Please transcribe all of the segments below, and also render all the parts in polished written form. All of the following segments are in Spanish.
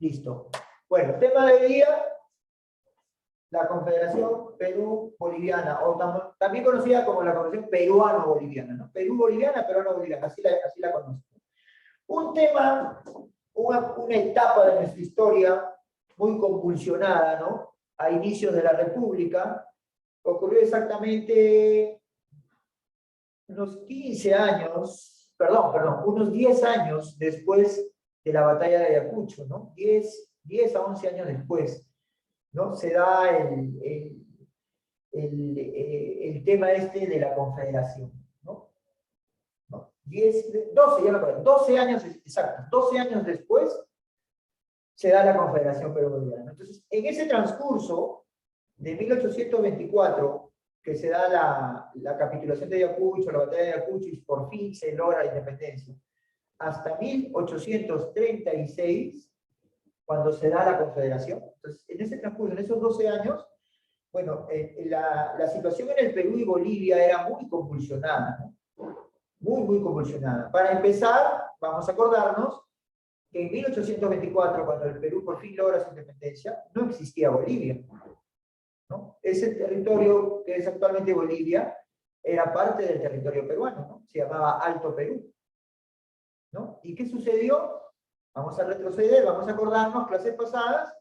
Listo. Bueno, tema de hoy día, la Confederación Perú-Boliviana, o también conocida como la Confederación Peruano-Boliviana, ¿no? Perú-Boliviana, Peruano-Boliviana, así la conocen. Un tema, una etapa de nuestra historia muy convulsionada, ¿no? A inicios de la República, ocurrió exactamente unos 15 años, unos 10 años después de la batalla de Ayacucho, ¿no? 10 a 11 años después, ¿no? Se da el tema este de la Confederación, ¿no? 12, ya me acuerdo, 12 años, exacto, 12 años después se da la Confederación Perú-Boliviana. Entonces, en ese transcurso de 1824, que se da la capitulación de Ayacucho, la batalla de Ayacucho, y por fin se logra la independencia, hasta 1836, cuando se da la Confederación. Entonces, en ese transcurso, en esos 12 años, bueno, la situación en el Perú y Bolivia era muy convulsionada, ¿no? Muy convulsionada. Para empezar, vamos a acordarnos que en 1824, cuando el Perú por fin logra su independencia, no existía Bolivia, ¿no? Ese territorio que es actualmente Bolivia era parte del territorio peruano, ¿no? Se llamaba Alto Perú, ¿no? ¿Y qué sucedió? Vamos a retroceder, vamos a acordarnos, clases pasadas.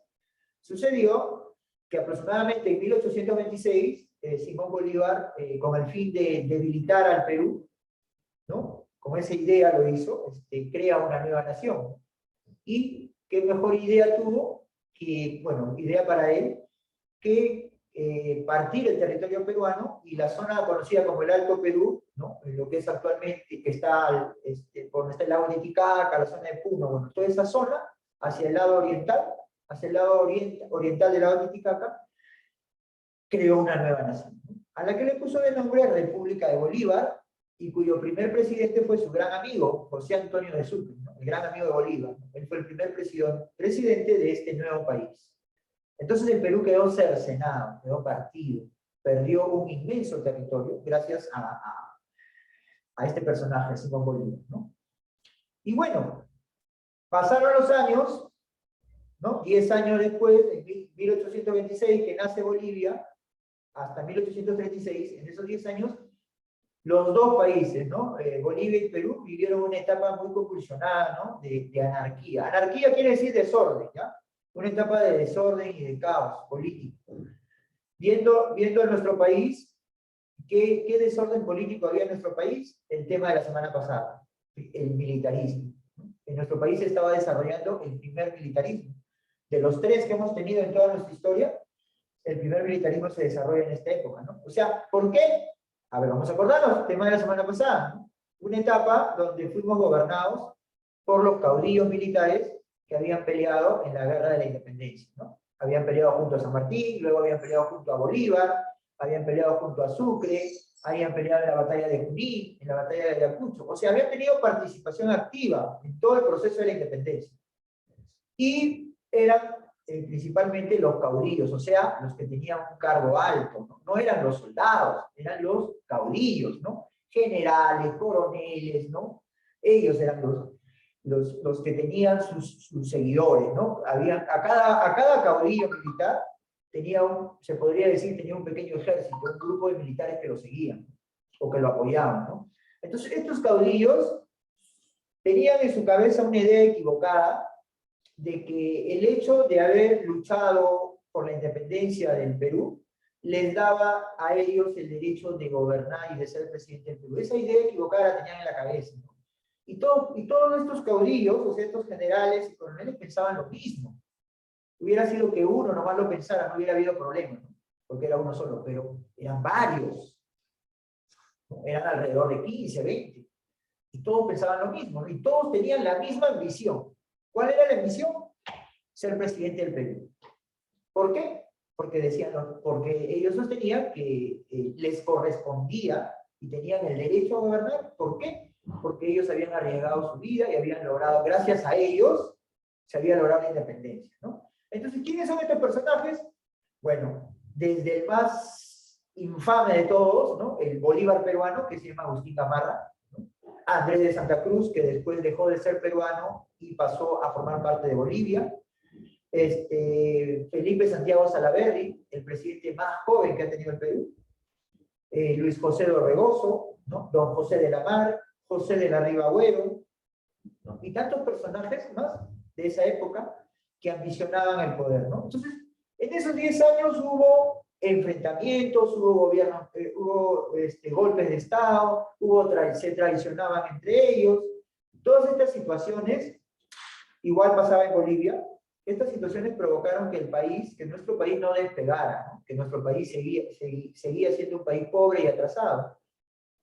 Sucedió que aproximadamente en 1826, Simón Bolívar, con el fin de debilitar al Perú, ¿no? Con esa idea lo hizo, crea una nueva nación. Y qué mejor idea tuvo, que, bueno, idea para él, que partir el territorio peruano y la zona conocida como el Alto Perú, ¿no? En lo que es actualmente, que está por donde está el lago de Titicaca, la zona de Puno, bueno, toda esa zona, hacia el lado oriental, hacia el lado oriental del lago de Titicaca, creó una nueva nación, ¿no? A la que le puso de nombre República de Bolívar, y cuyo primer presidente fue su gran amigo, José Antonio de Sucre, ¿no? El gran amigo de Bolívar, ¿no? Él fue el primer presidente de este nuevo país. Entonces el Perú quedó cercenado, quedó partido, perdió un inmenso territorio gracias a este personaje, Simón Bolívar, ¿no? Y bueno, pasaron los años, ¿no? 10 años después, en 1826, que nace Bolivia, hasta 1836, en esos 10 años, los dos países, ¿no? Bolivia y Perú, vivieron una etapa muy convulsionada, ¿no? De anarquía. Anarquía quiere decir desorden, ¿ya? Una etapa de desorden y de caos político. Viendo en nuestro país, ¿qué desorden político había en nuestro país? El tema de la semana pasada, el militarismo, ¿no? En nuestro país se estaba desarrollando el primer militarismo. De los 3 que hemos tenido en toda nuestra historia, el primer militarismo se desarrolla en esta época, ¿no? O sea, ¿por qué? A ver, vamos a acordarnos, tema de la semana pasada, ¿no? Una etapa donde fuimos gobernados por los caudillos militares que habían peleado en la guerra de la independencia, ¿no? Habían peleado junto a San Martín, luego habían peleado junto a Bolívar, habían peleado junto a Sucre, habían peleado en la batalla de Junín, en la batalla de Ayacucho. O sea, habían tenido participación activa en todo el proceso de la independencia. Y eran principalmente los caudillos, o sea, los que tenían un cargo alto, ¿no? No eran los soldados, eran los caudillos, ¿no? Generales, coroneles, ¿no? Ellos eran los que tenían sus seguidores, ¿no? A cada caudillo militar tenía se podría decir, tenía un pequeño ejército, un grupo de militares que lo seguían, o que lo apoyaban, ¿no? Entonces, estos caudillos tenían en su cabeza una idea equivocada de que el hecho de haber luchado por la independencia del Perú les daba a ellos el derecho de gobernar y de ser presidente del Perú. Esa idea equivocada la tenían en la cabeza, ¿no? Y todos estos caudillos, o sea, estos generales y coroneles pensaban lo mismo. Hubiera sido que uno nomás lo pensara, no hubiera habido problema, ¿no? Porque era uno solo, pero eran varios, ¿no? Eran alrededor de 15, 20, y todos pensaban lo mismo, ¿no? Y todos tenían la misma ambición. ¿Cuál era la ambición? Ser presidente del Perú. ¿Por qué? Porque porque ellos sostenían que les correspondía y tenían el derecho a gobernar. ¿Por qué? Porque ellos habían arriesgado su vida y habían logrado, gracias a ellos, se había logrado la independencia, ¿no? Entonces, ¿quiénes son estos personajes? Bueno, desde el más infame de todos, ¿no? El Bolívar peruano, que se llama Agustín Gamarra, ¿no? Andrés de Santa Cruz, que después dejó de ser peruano y pasó a formar parte de Bolivia. Felipe Santiago Salaverry, el presidente más joven que ha tenido el Perú, Luis José Dorregoso, ¿no? Don José de la Mar, José de la Ribagüero, ¿no? Y tantos personajes más de esa época que ambicionaban el poder, ¿no? Entonces, en esos 10 años hubo enfrentamientos, hubo gobiernos, hubo golpes de Estado, se traicionaban entre ellos. Todas estas situaciones, igual pasaba en Bolivia, estas situaciones provocaron que nuestro país no despegara, ¿no? Que nuestro país seguía siendo un país pobre y atrasado,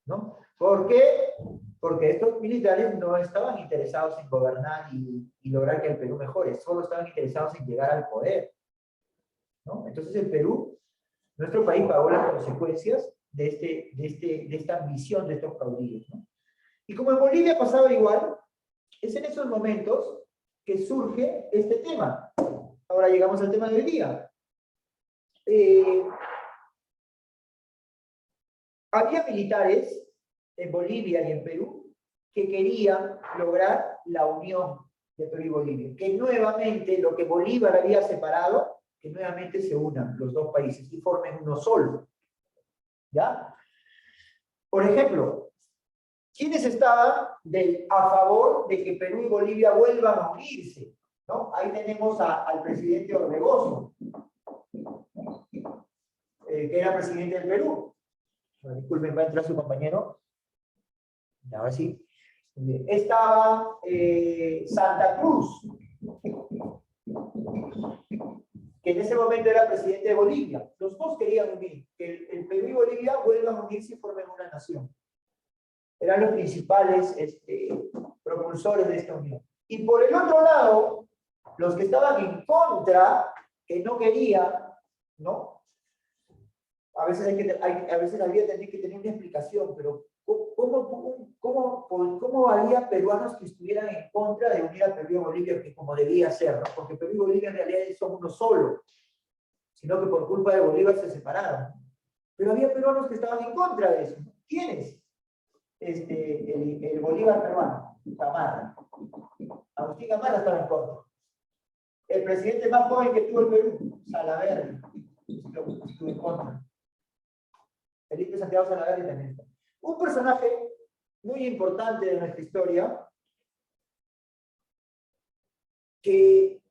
¿no? ¿Por qué? Porque estos militares no estaban interesados en gobernar y lograr que el Perú mejore, solo estaban interesados en llegar al poder, ¿no? Entonces el Perú, nuestro país, pagó las consecuencias de esta ambición de estos caudillos, ¿no? Y como en Bolivia pasaba igual, es en esos momentos que surge este tema. Ahora llegamos al tema de hoy día. Había militares en Bolivia y en Perú que querían lograr la unión de Perú y Bolivia, que nuevamente lo que Bolívar había separado, que nuevamente se unan los dos países y formen uno solo. ¿Ya? Por ejemplo, ¿quiénes estaban a favor de que Perú y Bolivia vuelvan a unirse? ¿No? Ahí tenemos al presidente Orbegoso, que era presidente del Perú. Disculpen, va a entrar su compañero. Ahora sí. Estaba Santa Cruz, que en ese momento era presidente de Bolivia. Los dos querían unir, que el Perú y Bolivia vuelvan a unirse y formen una nación. Eran los principales propulsores de esta unión. Y por el otro lado, los que estaban en contra, que no querían, ¿no? A veces la vida tendría que tener una explicación, pero ¿cómo había peruanos que estuvieran en contra de unir a Perú y a Bolivia, que como debía ser, ¿no? Porque Perú y Bolivia en realidad son uno solo, sino que por culpa de Bolívar se separaron. Pero había peruanos que estaban en contra de eso, ¿no? ¿Quiénes? El Bolívar peruano, Gamarra. Agustín Gamarra estaba en contra. El presidente más joven que tuvo el Perú, Salaverry, estuvo en contra. Felipe Santiago Salaverry también está. Un personaje muy importante de nuestra historia, que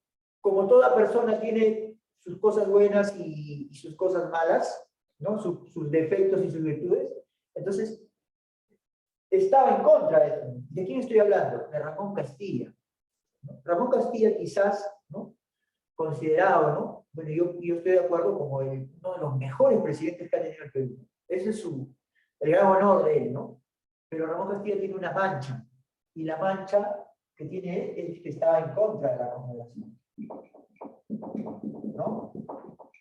como toda persona tiene sus cosas buenas y sus cosas malas, ¿no? Sus defectos y sus virtudes, entonces estaba en contra de esto. ¿De quién estoy hablando? De Ramón Castilla, ¿no? Ramón Castilla quizás, ¿no? Considerado, ¿no? Bueno, yo estoy de acuerdo como uno de los mejores presidentes que ha tenido el Perú. Ese es el gran honor de él, ¿no? Pero Ramón Castilla tiene una mancha, y la mancha que tiene él es que estaba en contra de la Confederación, ¿no?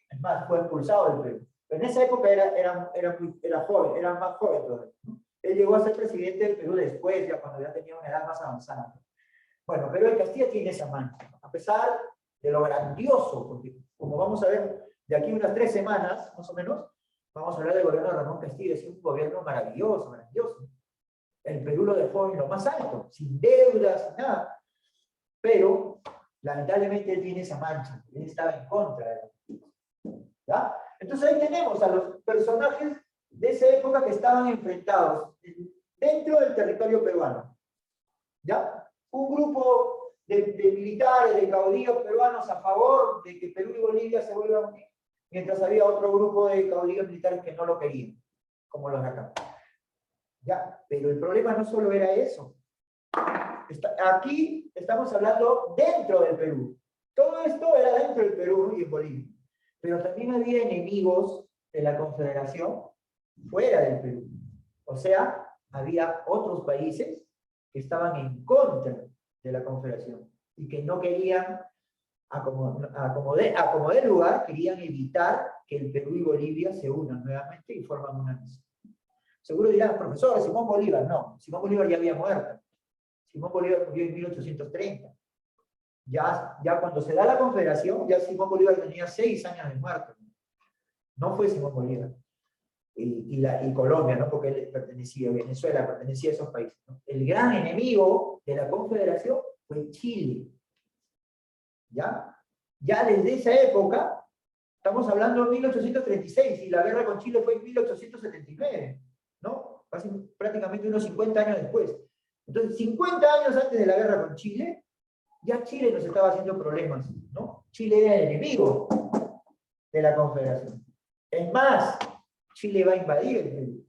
Es más, fue expulsado del Perú. Pero en esa época era joven, era más joven todavía, ¿no? Él llegó a ser presidente del Perú después, ya cuando ya tenía una edad más avanzada. Bueno, pero el Castilla tiene esa mancha, ¿no? A pesar de lo grandioso, porque como vamos a ver de aquí unas 3 semanas, más o menos, vamos a hablar del gobierno de Ramón Castilla. Es un gobierno maravilloso, maravilloso. El Perú lo dejó en lo más alto, sin deudas, sin nada. Pero, lamentablemente, él tiene esa mancha. Él estaba en contra de la. ¿Ya? Entonces ahí tenemos a los personajes de esa época que estaban enfrentados dentro del territorio peruano. ¿Ya? Un grupo de militares, de caudillos peruanos a favor de que Perú y Bolivia se vuelvan a unir, mientras había otro grupo de caudillos militares que no lo querían, como los de acá. ¿Ya? Pero el problema no solo era eso. Aquí estamos hablando dentro del Perú. Todo esto era dentro del Perú y en Bolivia. Pero también había enemigos de la Confederación fuera del Perú. O sea, había otros países que estaban en contra de la Confederación y que no querían, como de lugar, querían evitar que el Perú y Bolivia se unan nuevamente y forman una nación. Seguro dirán, profesor, Simón Bolívar. No, Simón Bolívar ya había muerto. Simón Bolívar murió en 1830. Ya cuando se da la Confederación, ya Simón Bolívar tenía 6 años de muerto. No fue Simón Bolívar. Y Colombia, ¿no? Porque él pertenecía a Venezuela, pertenecía a esos países, ¿no? El gran enemigo de la Confederación fue Chile. ¿Ya? Ya desde esa época, estamos hablando de 1836, y la guerra con Chile fue en 1879, ¿no? Casi, prácticamente unos 50 años después. Entonces, 50 años antes de la guerra con Chile, ya Chile nos estaba haciendo problemas, ¿no? Chile era el enemigo de la Confederación. Es más, Chile va a invadir el Perú.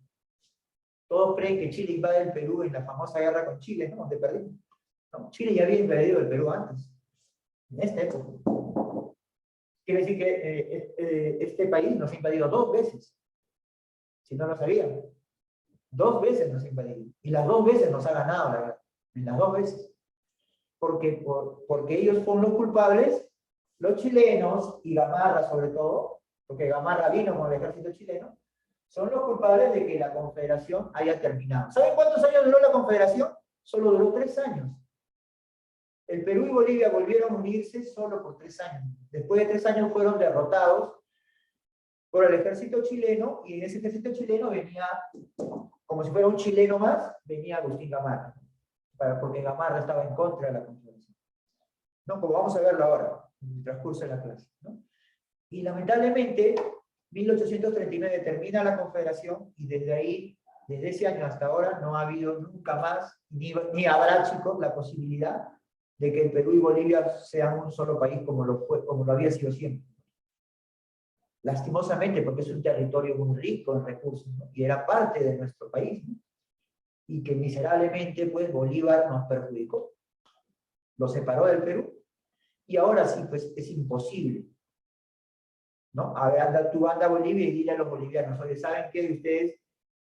Todos creen que Chile invade el Perú en la famosa guerra con Chile, ¿no? Donde perdimos. ¿No? Chile ya había invadido el Perú antes, en esta época. Quiere decir que este país nos ha invadido 2 veces, si no lo sabían. 2 veces nos ha invadido. Y las 2 veces nos ha ganado la guerra. En las 2 veces. Porque ellos fueron los culpables, los chilenos, y Gamarra sobre todo, porque Gamarra vino con el ejército chileno, son los culpables de que la Confederación haya terminado. ¿Saben cuántos años duró la Confederación? Solo duró 3 años. El Perú y Bolivia volvieron a unirse solo por 3 años. Después de 3 años fueron derrotados por el ejército chileno, y en ese ejército chileno venía, como si fuera un chileno más, venía Agustín Gamarra, porque Gamarra estaba en contra de la Confederación. ¿No? Como vamos a verlo ahora, en el transcurso de la clase, ¿no? Y lamentablemente, 1839 termina la Confederación, y desde ahí, desde ese año hasta ahora, no ha habido nunca más, ni habrá, chicos, la posibilidad de que el Perú y Bolivia sean un solo país como lo había sido siempre. Lastimosamente, porque es un territorio muy rico en recursos, ¿no? Y era parte de nuestro país, ¿no? Y que miserablemente, pues, Bolívar nos perjudicó. Lo separó del Perú, y ahora sí, pues, es imposible, ¿no? A ver, tú anda a Bolivia y dile a los bolivianos, oye, ¿saben qué?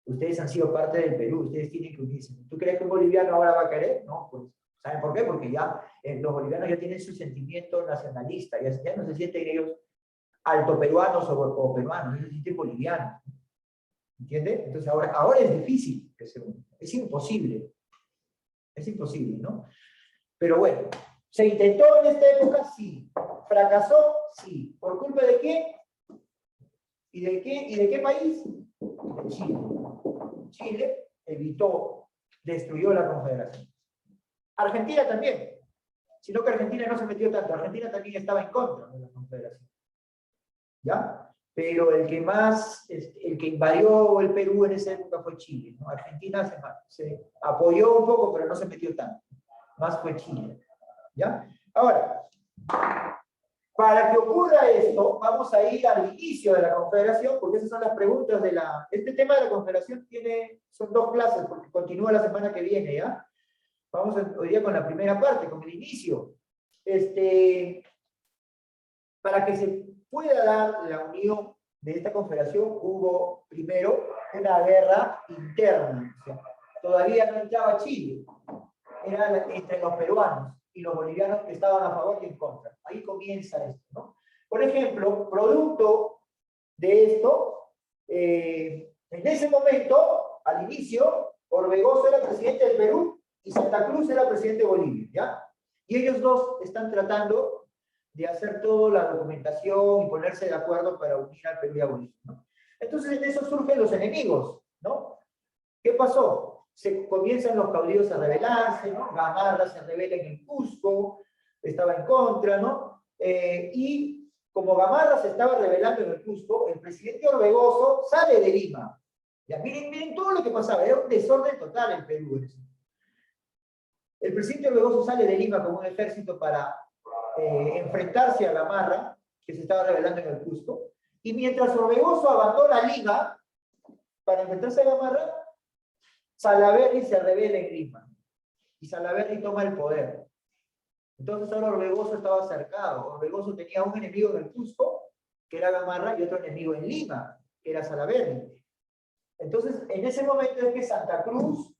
Ustedes han sido parte del Perú, ustedes tienen que unirse. ¿Tú crees que un boliviano ahora va a querer? No, pues, ¿saben por qué? Porque ya los bolivianos ya tienen su sentimiento nacionalista, ya no se sienten ellos alto peruanos o peruanos, ellos se sienten bolivianos. ¿Entiendes? Entonces ahora es difícil que se unan. Es imposible, ¿no? Pero bueno, ¿se intentó en esta época? Sí. ¿Fracasó? Sí. ¿Por culpa de quién? ¿Y de qué país? De Chile. Chile destruyó la Confederación. Argentina también. Sino que Argentina no se metió tanto. Argentina también estaba en contra de la Confederación. ¿Ya? Pero el que invadió el Perú en esa época fue Chile, ¿no? Argentina se apoyó un poco, pero no se metió tanto. Más fue Chile. ¿Ya? Ahora, para que ocurra esto, vamos a ir al inicio de la Confederación, porque esas son las preguntas de la... Este tema de la Confederación son 2 clases, porque continúa la semana que viene, ¿ya? Vamos hoy día con la primera parte, con el inicio. Para que se pueda dar la unión de esta Confederación, hubo primero una guerra interna. O sea, todavía no entraba Chile, era entre los peruanos y los bolivianos que estaban a favor y en contra. Ahí comienza esto, ¿no? Por ejemplo, producto de esto, en ese momento, al inicio, Orbegoso era presidente del Perú y Santa Cruz era presidente de Bolivia, ¿ya? Y ellos dos están tratando de hacer toda la documentación y ponerse de acuerdo para unir al Perú y a Bolivia, ¿no? Entonces, en eso surgen los enemigos, ¿no? ¿Qué pasó? Se comienzan los caudillos a rebelarse, ¿no? Gamarra se rebela en el Cusco, estaba en contra, ¿no? Y como Gamarra se estaba rebelando en el Cusco, el presidente Orbegoso sale de Lima. Ya, miren todo lo que pasaba, era un desorden total en Perú. El presidente Orbegoso sale de Lima con un ejército para enfrentarse a Gamarra, que se estaba rebelando en el Cusco, y mientras Orbegoso abandona Lima para enfrentarse a Gamarra, Salaverry se rebela en Lima, y Salaverry toma el poder. Entonces ahora Orbegoso estaba cercado. Orbegoso tenía un enemigo en el Cusco, que era Gamarra, y otro enemigo en Lima, que era Salaverry. Entonces, en ese momento es que Santa Cruz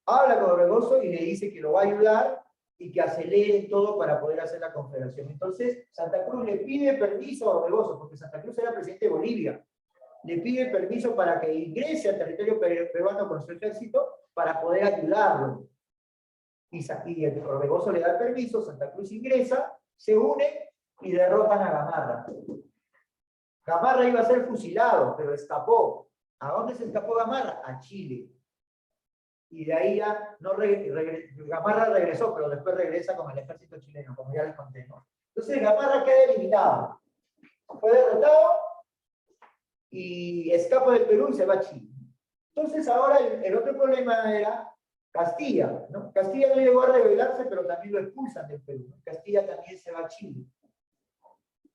habla con Orbegoso y le dice que lo va a ayudar y que acelere todo para poder hacer la confederación. Entonces, Santa Cruz le pide permiso a Orbegoso, porque Santa Cruz era presidente de Bolivia, le pide permiso para que ingrese al territorio peruano con su ejército para poder ayudarlo. Y el Orbegoso le da el permiso, Santa Cruz ingresa, se une y derrotan a Gamarra. Gamarra iba a ser fusilado, pero escapó. ¿A dónde se escapó Gamarra? A Chile. Y de ahí ya no Gamarra regresó, pero después regresa con el ejército chileno, como ya les conté, ¿no? Entonces Gamarra queda eliminado. Fue derrotado y escapa del Perú y se va a Chile. Entonces ahora el otro problema era Castilla, ¿no? Castilla no llegó a rebelarse, pero también lo expulsan del Perú, ¿no? Castilla también se va a Chile.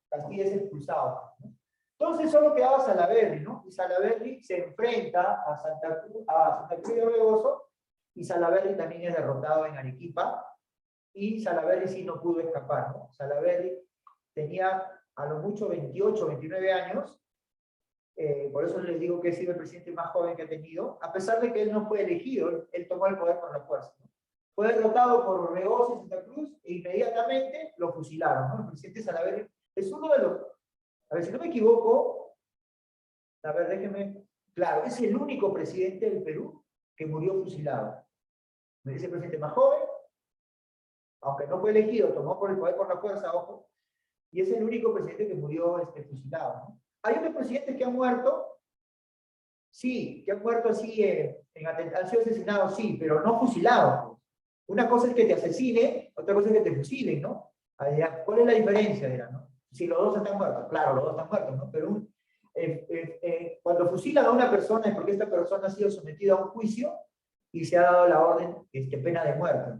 Castilla es expulsado, ¿no? Entonces solo quedaba Salaverry, ¿no? Y Salaverry se enfrenta a Santa Cruz de Orbegoso, y Salaverry también es derrotado en Arequipa, y Salaverry sí no pudo escapar, ¿no? Salaverry tenía a lo mucho 28, 29 años, por eso les digo que ha sido el presidente más joven que ha tenido, a pesar de que él no fue elegido, él tomó el poder por la fuerza, ¿no? Fue derrotado por Orbegoso y Santa Cruz, e inmediatamente lo fusilaron, ¿no? El presidente Salaverry es uno de los, a ver, si no me equivoco, a ver, déjenme, claro, es el único presidente del Perú que murió fusilado. Me dice el presidente más joven, aunque no fue elegido, tomó por el poder por la fuerza, ojo, y es el único presidente que murió fusilado, ¿no? Hay otros presidentes que han muerto, sí, que han muerto así, han sido asesinados, sí, pero no fusilados. Una cosa es que te asesinen, otra cosa es que te fusilen, ¿no? ¿Cuál es la diferencia? Dirán, ¿no? Si los dos están muertos, claro, los dos están muertos, ¿no? Pero cuando fusilan a una persona es porque esta persona ha sido sometida a un juicio y se ha dado la orden, pena de muerte, ¿no?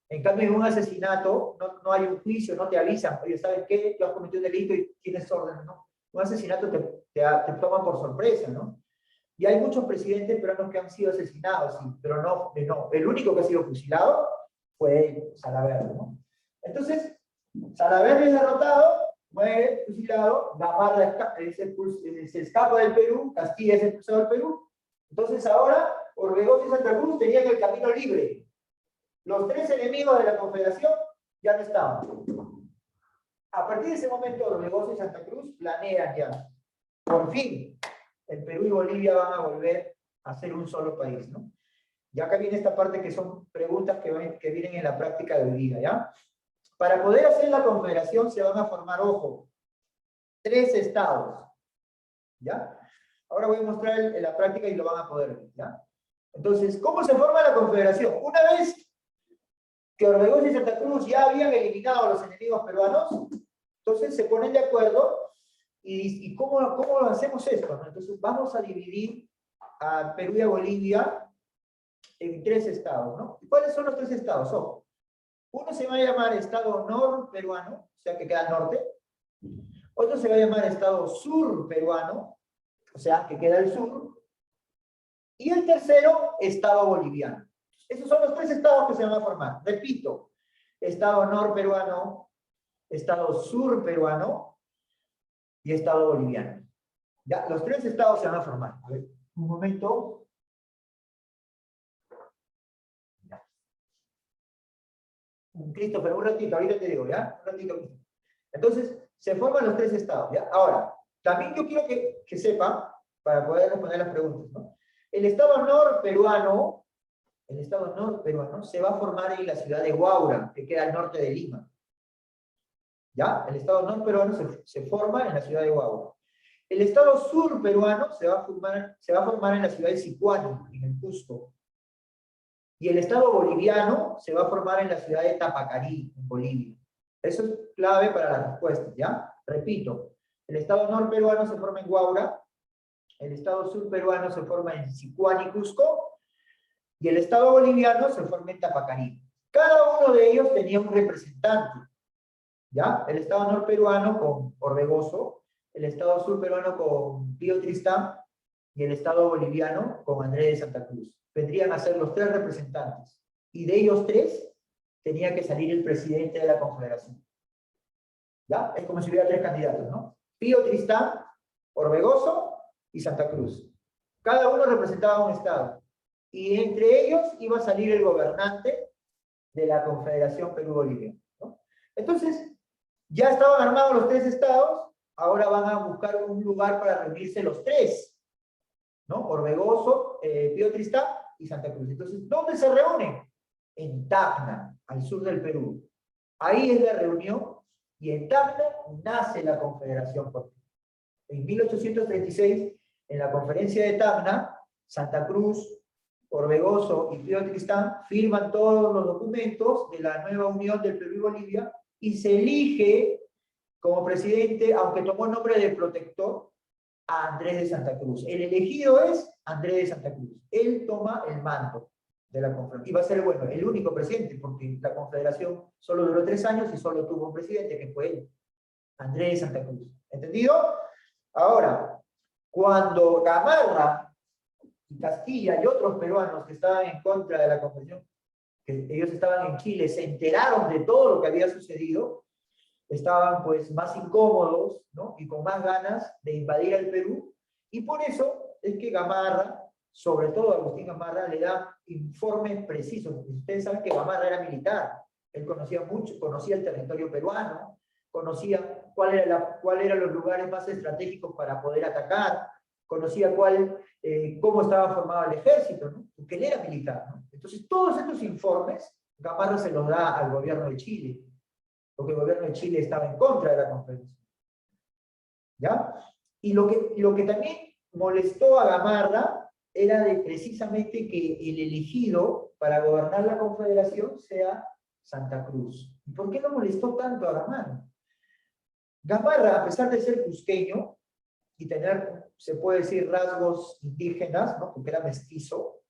En cambio, en un asesinato no hay un juicio, no te avisan, oye, ¿sabes qué? Tú has cometido un delito y tienes orden, ¿no? Un asesinato te toman por sorpresa, ¿no? Y hay muchos presidentes peruanos que han sido asesinados, sí, pero no, el único que ha sido fusilado fue Salaverry, ¿no? Entonces, Salaverry es derrotado, muere, fusilado, Gamarra se escapa del Perú, Castilla es expulsado del Perú. Entonces ahora, Orbegoso y Santa Cruz tenían el camino libre. Los tres enemigos de la Confederación ya no estaban. A partir de ese momento, Orbegoso y Santa Cruz planean ya, por fin, el Perú y Bolivia van a volver a ser un solo país, ¿no? Y acá viene esta parte que son preguntas que vienen en la práctica de hoy día, ¿ya? Para poder hacer la confederación se van a formar, ojo, 3 estados, ¿ya? Ahora voy a mostrar en la práctica y lo van a poder ver, ¿ya? Entonces, ¿cómo se forma la confederación? Una vez que Orbegoso y Santa Cruz ya habían eliminado a los enemigos peruanos, entonces se ponen de acuerdo y ¿cómo hacemos esto? ¿No? Entonces vamos a dividir a Perú y a Bolivia en 3 estados, ¿no? ¿Cuáles son los 3 estados? Ojo. Uno se va a llamar estado norperuano, o sea que queda al norte. Otro se va a llamar estado surperuano, o sea que queda al sur. Y el tercero, estado boliviano. Esos son los 3 estados que se van a formar. Repito, estado norperuano, estado surperuano y estado boliviano. Ya, los 3 estados se van a formar. A ver, un momento. Christopher, un ratito, ahorita te digo, ¿ya? Un ratito. Entonces, se forman los 3 estados, ¿ya? Ahora, también yo quiero que sepan, para poder responder las preguntas, ¿no? El estado norperuano se va a formar en la ciudad de Huaura, que queda al norte de Lima. ¿Ya? El estado norperuano se forma en la ciudad de Huaura. El estado surperuano se va a formar en la ciudad de Sicuani, en el Cusco. Y el estado boliviano se va a formar en la ciudad de Tapacarí, en Bolivia. Eso es clave para la respuesta, ¿ya? Repito, el estado norperuano se forma en Huaura, el estado surperuano se forma en Sicuani, Cusco, y el estado boliviano se forma en Tapacarí. Cada uno de ellos tenía un representante, ¿ya? El estado norperuano con Orbegoso, el estado surperuano con Pío Tristán, y el estado boliviano con Andrés de Santa Cruz. Vendrían a ser los 3 representantes. Y de ellos 3, tenía que salir el presidente de la confederación. ¿Ya? Es como si hubiera 3 candidatos, ¿no? Pío Tristán, Orbegoso y Santa Cruz. Cada uno representaba un estado. Y entre ellos iba a salir el gobernante de la Confederación Perú-Bolivia, ¿no? Entonces, ya estaban armados los 3 estados, ahora van a buscar un lugar para reunirse los 3, ¿no? Orbegoso, Pío Tristán y Santa Cruz. Entonces, ¿dónde se reúnen? En Tacna, al sur del Perú. Ahí es la reunión, y en Tacna nace la Confederación. En 1836, en la conferencia de Tacna, Santa Cruz, Orbegoso y Pío Tristán firman todos los documentos de la nueva unión del Perú y Bolivia, y se elige como presidente, aunque tomó el nombre de protector, a Andrés de Santa Cruz. El elegido es Andrés de Santa Cruz. Él toma el mando de la Confederación. Y va a ser, bueno, el único presidente, porque la Confederación solo duró 3 años y solo tuvo un presidente, que fue él, Andrés de Santa Cruz. ¿Entendido? Ahora, cuando Gamarra y Castilla y otros peruanos que estaban en contra de la Confederación, que ellos estaban en Chile, se enteraron de todo lo que había sucedido, estaban pues más incómodos, ¿no? Y con más ganas de invadir el Perú, y por eso es que Gamarra, sobre todo Agustín Gamarra, le da informes precisos. Ustedes saben que Gamarra era militar, él conocía mucho, conocía el territorio peruano, conocía cuáles eran los lugares más estratégicos para poder atacar, conocía cómo estaba formado el ejército, ¿no? Porque él era militar, ¿no? Entonces todos estos informes Gamarra se los da al gobierno de Chile, porque el gobierno de Chile estaba en contra de la Confederación. ¿Ya? Y lo que también molestó a Gamarra era precisamente que el elegido para gobernar la Confederación sea Santa Cruz. ¿Y por qué lo molestó tanto a Gamarra? Gamarra, a pesar de ser cusqueño y tener, se puede decir, rasgos indígenas, ¿no? Porque era mestizo,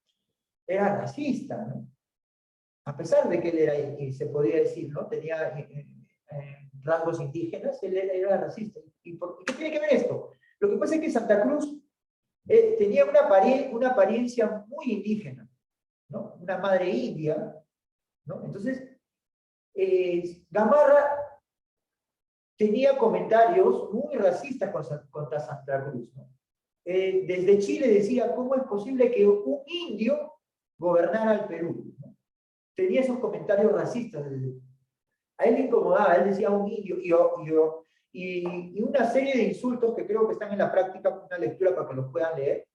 era racista, ¿no? A pesar de que él era, se podía decir, ¿no? Tenía rasgos indígenas, él era racista. ¿Y qué tiene que ver esto? Lo que pasa es que Santa Cruz tenía una apariencia muy indígena, ¿no? Una madre india, ¿no? Entonces, Gamarra tenía comentarios muy racistas contra Santa Cruz, ¿no? Desde Chile decía, ¿cómo es posible que un indio gobernara el Perú? ¿No? Tenía esos comentarios racistas. A él le incomodaba, él decía un indio, y una serie de insultos que creo que están en la práctica, una lectura para que los puedan leer,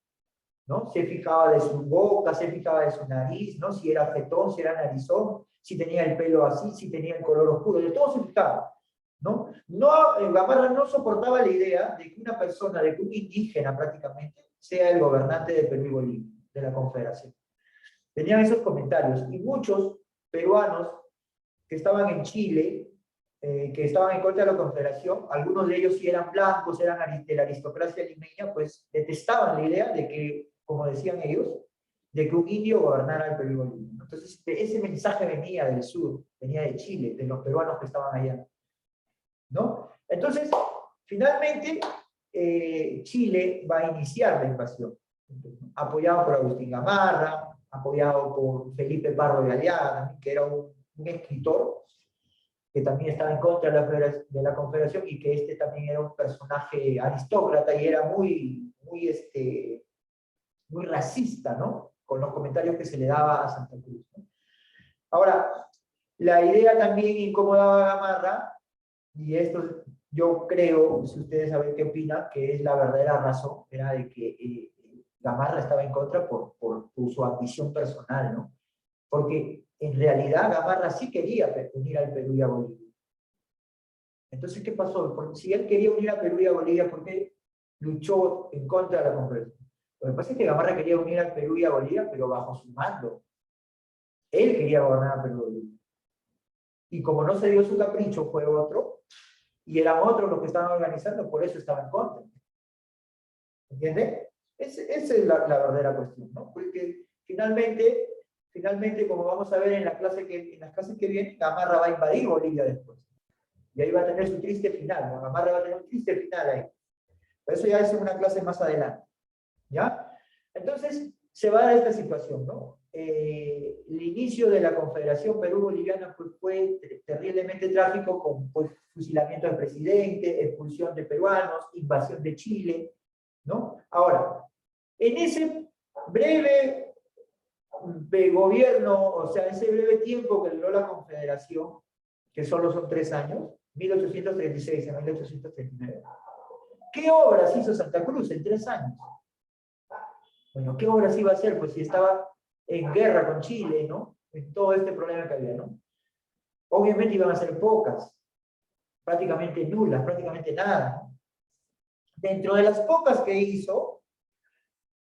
¿no? Se fijaba de su boca, se fijaba de su nariz, ¿no? Si era fetón, si era narizón, si tenía el pelo así, si tenía el color oscuro, de todo se fijaba, ¿no? Gamarra no soportaba la idea de que una persona, de que un indígena prácticamente, sea el gobernante de Perú y Bolivia, de la Confederación. Tenían esos comentarios, y muchos peruanos que estaban en Chile, que estaban en contra de la Confederación, algunos de ellos sí eran blancos, eran de la aristocracia limeña, pues detestaban la idea de que, como decían ellos, de que un indio gobernara el Perú y Bolivia. Entonces, ese mensaje venía del sur, venía de Chile, de los peruanos que estaban allá, ¿no? Entonces, finalmente, Chile va a iniciar la invasión, apoyado por Agustín Gamarra, apoyado por Felipe Pardo de Aliaga, que era un escritor que también estaba en contra de la Confederación, y que también era un personaje aristócrata y era muy racista, ¿no? Con los comentarios que se le daba a Santa Cruz, ¿no? Ahora, la idea también incomodaba a Gamarra, y esto yo creo, si ustedes saben qué opinan, que es la verdadera razón, era de que Gamarra estaba en contra por su ambición personal, ¿no? Porque en realidad Gamarra sí quería unir al Perú y a Bolivia. Entonces, ¿qué pasó? Porque si él quería unir a Perú y a Bolivia, ¿por qué luchó en contra de la Confederación? Lo que pasa es que Gamarra quería unir al Perú y a Bolivia, pero bajo su mando. Él quería gobernar a Perú y Bolivia. Y como no se dio su capricho, fue otro, y eran otros los que estaban organizando, por eso estaban en contra. ¿Entiende? Esa es la verdadera cuestión, ¿no? Porque finalmente, como vamos a ver en las clases que vienen, Gamarra va a invadir Bolivia después. Y ahí va a tener su triste final, ¿no? Gamarra va a tener un triste final ahí. Pero eso ya es en una clase más adelante, ¿ya? Entonces, se va a dar esta situación, ¿no? El inicio de la Confederación Perú-Boliviana pues, fue terriblemente trágico, con pues, fusilamiento del presidente, expulsión de peruanos, invasión de Chile, ¿no? Ahora, en ese breve gobierno, o sea, ese breve tiempo que duró la Confederación, que solo son 3 años, 1836 a 1839, ¿qué obras hizo Santa Cruz en 3 años? Bueno, ¿qué obras iba a hacer? Pues si estaba en guerra con Chile, ¿no? En todo este problema que había, ¿no? Obviamente iban a ser pocas, prácticamente nulas, prácticamente nada, ¿no? Dentro de las pocas que hizo,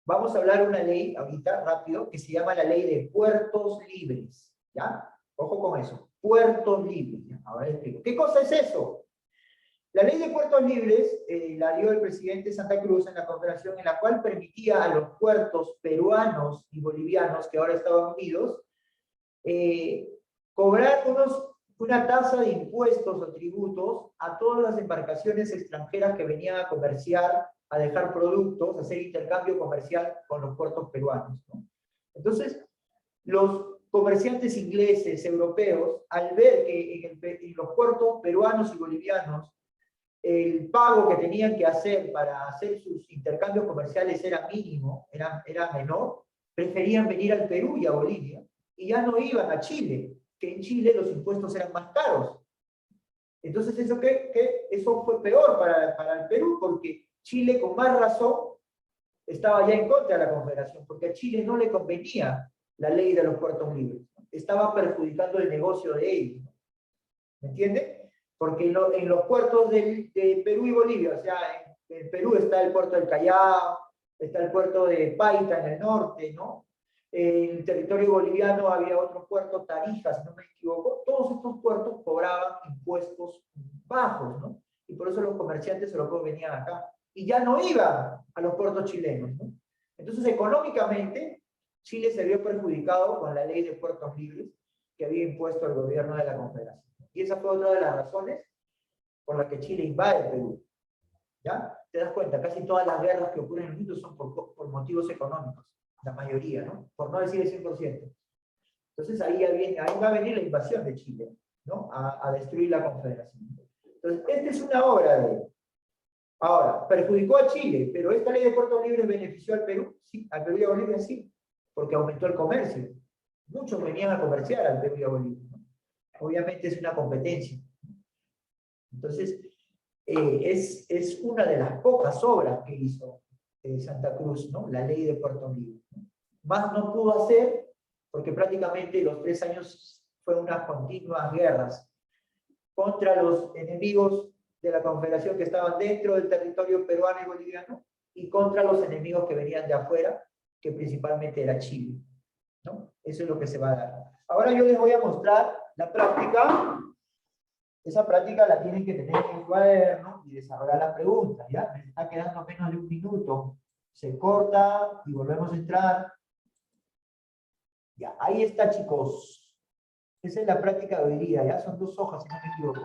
vamos a hablar de una ley, ahorita, rápido, que se llama la ley de puertos libres, ¿ya? Ojo con eso, puertos libres, ¿ya? Ahora les explico. ¿Qué cosa es eso? La ley de puertos libres la dio el presidente Santa Cruz en la Confederación, en la cual permitía a los puertos peruanos y bolivianos, que ahora estaban unidos, cobrar una tasa de impuestos o tributos a todas las embarcaciones extranjeras que venían a comerciar, a dejar productos, a hacer intercambio comercial con los puertos peruanos, ¿no? Entonces, los comerciantes ingleses, europeos, al ver que en los puertos peruanos y bolivianos el pago que tenían que hacer para hacer sus intercambios comerciales era mínimo, era menor, preferían venir al Perú y a Bolivia, y ya no iban a Chile, que en Chile los impuestos eran más caros. Entonces, eso fue peor para el Perú, porque Chile, con más razón, estaba ya en contra de la Confederación, porque a Chile no le convenía la ley de los puertos libres. Estaba perjudicando el negocio de ellos. ¿Me entiende? Porque en los puertos de Perú y Bolivia, o sea, en Perú está el puerto del Callao, está el puerto de Paita en el norte, ¿no? En el territorio boliviano había otro puerto, Tarija, si no me equivoco. Todos estos puertos cobraban impuestos bajos, ¿no? Y por eso los comerciantes europeos venían acá. Y ya no iban a los puertos chilenos, ¿no? Entonces, económicamente, Chile se vio perjudicado con la ley de puertos libres que había impuesto el gobierno de la Confederación. Y esa fue otra de las razones por las que Chile invade el Perú. ¿Ya? Te das cuenta, casi todas las guerras que ocurren en el mundo son por motivos económicos, la mayoría, ¿no? Por no decir el 100%. Entonces ahí va a venir la invasión de Chile, ¿no? A destruir la Confederación. Entonces, esta es una obra de él. Ahora, perjudicó a Chile, pero esta ley de puertos libres benefició al Perú, sí, al Perú y a Bolivia sí, porque aumentó el comercio. Muchos venían a comerciar al Perú y a Bolivia, ¿no? Obviamente es una competencia. Entonces, es una de las pocas obras que hizo Santa Cruz, ¿no? La ley de puertos libres, ¿no? Más no pudo hacer, porque prácticamente los 3 años fueron unas continuas guerras contra los enemigos de la Confederación que estaban dentro del territorio peruano y boliviano, y contra los enemigos que venían de afuera, que principalmente era Chile, ¿no? Eso es lo que se va a dar. Ahora yo les voy a mostrar la práctica. Esa práctica la tienen que tener en el cuaderno y desarrollar las preguntas, ¿ya? Me está quedando menos de 1 minuto. Se corta y volvemos a entrar. Ya, ahí está, chicos. Esa es la práctica de hoy día, ¿ya? Son 2 hojas, si no me equivoco.